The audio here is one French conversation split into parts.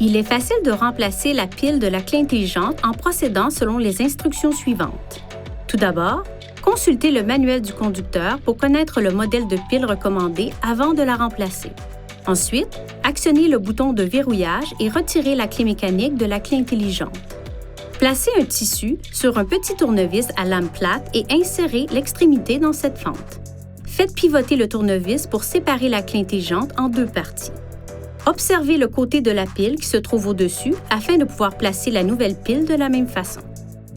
Il est facile de remplacer la pile de la clé intelligente en procédant selon les instructions suivantes. Tout d'abord, consultez le manuel du conducteur pour connaître le modèle de pile recommandé avant de la remplacer. Ensuite, actionnez le bouton de verrouillage et retirez la clé mécanique de la clé intelligente. Placez un tissu sur un petit tournevis à lame plate et insérez l'extrémité dans cette fente. Faites pivoter le tournevis pour séparer la clé intelligente en deux parties. Observez le côté de la pile qui se trouve au-dessus afin de pouvoir placer la nouvelle pile de la même façon.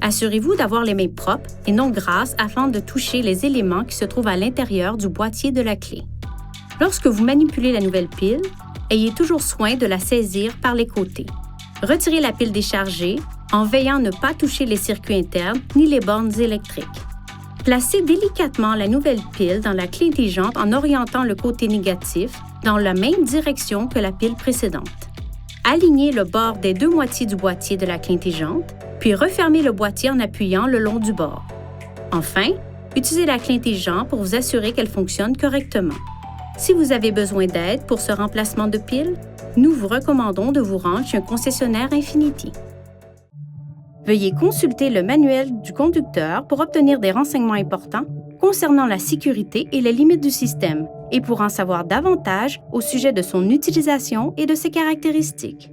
Assurez-vous d'avoir les mains propres et non grasses afin de toucher les éléments qui se trouvent à l'intérieur du boîtier de la clé. Lorsque vous manipulez la nouvelle pile, ayez toujours soin de la saisir par les côtés. Retirez la pile déchargée en veillant à ne pas toucher les circuits internes ni les bornes électriques. Placez délicatement la nouvelle pile dans la clé intelligente en orientant le côté négatif dans la même direction que la pile précédente. Alignez le bord des deux moitiés du boîtier de la clé intelligente, puis refermez le boîtier en appuyant le long du bord. Enfin, utilisez la clé intelligente pour vous assurer qu'elle fonctionne correctement. Si vous avez besoin d'aide pour ce remplacement de pile, nous vous recommandons de vous rendre chez un concessionnaire Infinity. Veuillez consulter le manuel du conducteur pour obtenir des renseignements importants concernant la sécurité et les limites du système et pour en savoir davantage au sujet de son utilisation et de ses caractéristiques.